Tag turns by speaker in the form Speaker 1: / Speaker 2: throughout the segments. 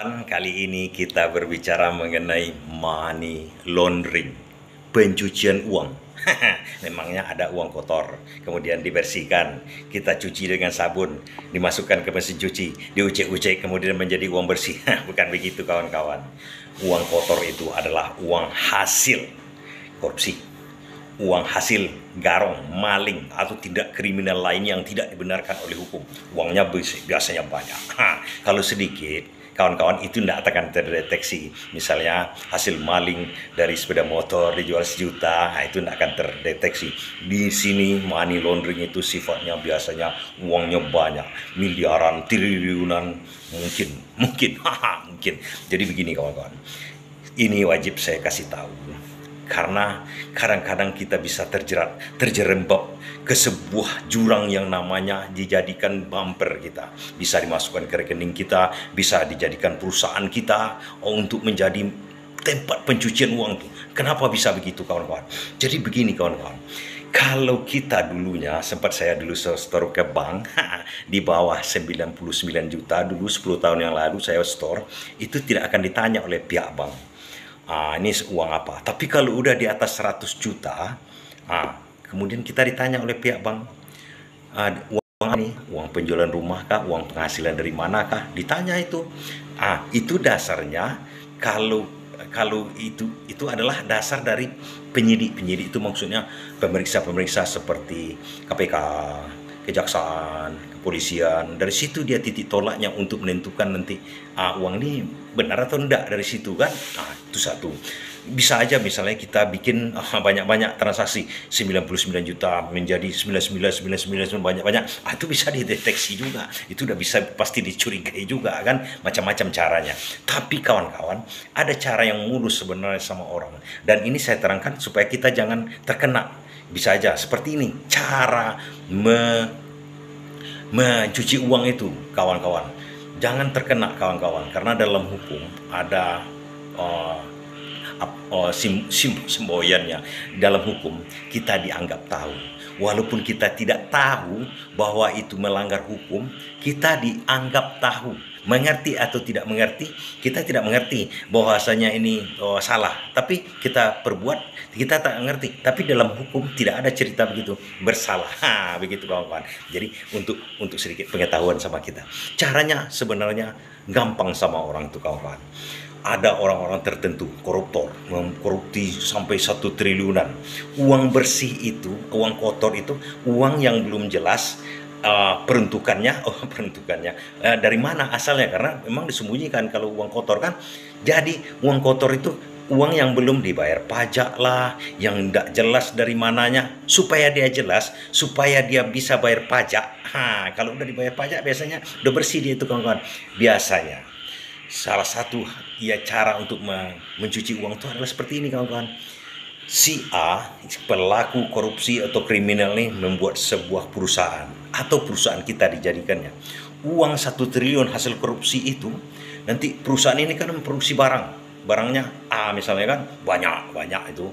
Speaker 1: Kali ini kita berbicara mengenai money laundering, pencucian uang. Memangnya ada uang kotor, kemudian dibersihkan, kita cuci dengan sabun, dimasukkan ke mesin cuci, diucek-ucek, kemudian menjadi uang bersih. Bukan begitu kawan-kawan. Uang kotor itu adalah uang hasil korupsi, uang hasil garong, maling, atau tindak kriminal lain yang tidak dibenarkan oleh hukum. Uangnya biasanya banyak. Kalau sedikit, kawan-kawan, itu tidak akan terdeteksi. Misalnya hasil maling dari sepeda motor dijual 1 juta, itu tidak akan terdeteksi. Di sini money laundering itu sifatnya biasanya uangnya banyak, miliaran, triliunan, mungkin. Jadi begini kawan-kawan, ini wajib saya kasih tahu. Karena kadang-kadang kita bisa terjerembab ke sebuah jurang yang namanya dijadikan bumper kita. Bisa dimasukkan ke rekening kita, bisa dijadikan perusahaan kita untuk menjadi tempat pencucian uang tuh. Kenapa bisa begitu kawan-kawan? Jadi begini kawan-kawan. Kalau kita dulunya, sempat saya dulu store ke bank di bawah 99 juta, dulu 10 tahun yang lalu saya store, itu tidak akan ditanya oleh pihak bank. Ini uang apa. Tapi kalau udah di atas 100 juta, kemudian kita ditanya oleh pihak bank, uang ini, uang penjualan rumah kah, uang penghasilan dari mana kah, ditanya itu. Itu dasarnya, kalau itu adalah dasar dari penyidik itu maksudnya pemeriksa seperti KPK, kejaksaan, kepolisian. Dari situ dia titik tolaknya untuk menentukan nanti uang ini benar atau enggak. Dari situ kan, itu satu. Bisa aja misalnya kita bikin banyak-banyak transaksi 99 juta menjadi 99 banyak-banyak, itu bisa dideteksi juga. Itu udah bisa pasti dicurigai juga kan, macam-macam caranya. Tapi kawan-kawan, ada cara yang mulus sebenarnya sama orang, dan ini saya terangkan supaya kita jangan terkena. Bisa aja seperti ini cara mencuci uang itu kawan-kawan. Jangan terkena kawan-kawan, karena dalam hukum ada semboyannya. Dalam hukum kita dianggap tahu, walaupun kita tidak tahu bahwa itu melanggar hukum, kita dianggap tahu. Mengerti atau tidak mengerti, kita tidak mengerti bahwasanya ini salah, tapi kita perbuat, kita tak mengerti. Tapi dalam hukum tidak ada cerita begitu, bersalah. Begitu kawan-kawan. Jadi untuk sedikit pengetahuan sama kita, caranya sebenarnya gampang sama orang itu kawan-kawan. Ada orang-orang tertentu, koruptor, mengkorupsi sampai 1 triliunan. Uang bersih itu, uang kotor itu, uang yang belum jelas peruntukannya, dari mana asalnya, karena memang disembunyikan kalau uang kotor kan. Jadi uang kotor itu uang yang belum dibayar pajak lah, yang tidak jelas dari mananya. Supaya dia jelas, supaya dia bisa bayar pajak. Kalau udah dibayar pajak biasanya udah bersih dia itu kawan-kawan. Biasanya salah satu cara untuk mencuci uang itu adalah seperti ini kawan-kawan. Si A, pelaku korupsi atau kriminal nih, membuat sebuah perusahaan, atau perusahaan kita dijadikannya. Uang 1 triliun hasil korupsi itu, nanti perusahaan ini kan memproduksi barangnya misalnya kan banyak itu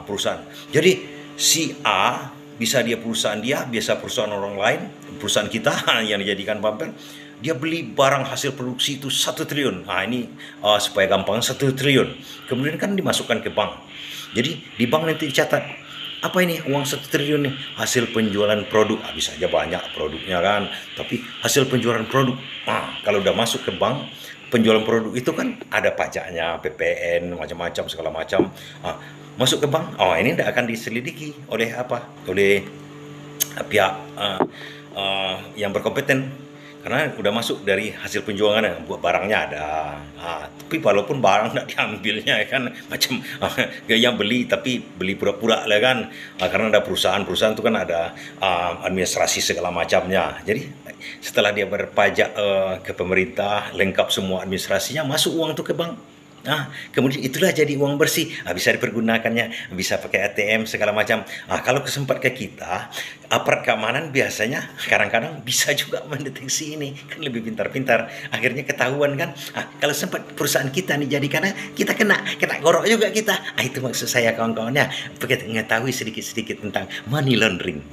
Speaker 1: perusahaan. Jadi si A bisa dia perusahaan dia, biasa perusahaan orang lain, perusahaan kita yang dijadikan bumper, dia beli barang hasil produksi itu 1 triliun. Ini supaya gampang, 1 triliun. Kemudian kan dimasukkan ke bank. Jadi di bank nanti dicatat, apa ini uang 1 triliun nih, hasil penjualan produk. Bisa aja banyak produknya kan, tapi hasil penjualan produk. Kalau udah masuk ke bank, penjualan produk itu kan ada pajaknya, PPN, macam-macam, segala macam. Masuk ke bank, ini tidak akan diselidiki oleh pihak yang berkompeten, karena udah masuk dari hasil penjualan, buat barangnya ada. Tapi walaupun barang tidak diambilnya kan, macam yang beli tapi beli pura-pura lah kan, karena ada perusahaan itu kan ada administrasi segala macamnya. Jadi setelah dia berpajak ke pemerintah, lengkap semua administrasinya, masuk uang itu ke bank. Kemudian itulah jadi uang bersih. Bisa dipergunakannya, bisa pakai ATM segala macam. Kalau kesempat ke kita, aparat keamanan biasanya kadang-kadang bisa juga mendeteksi ini, kan lebih pintar-pintar. Akhirnya ketahuan kan. Kalau sempat perusahaan kita nih jadi, karena kita kena gorok juga kita. Itu maksud saya kawan-kawannya, mengetahui sedikit-sedikit tentang money laundering.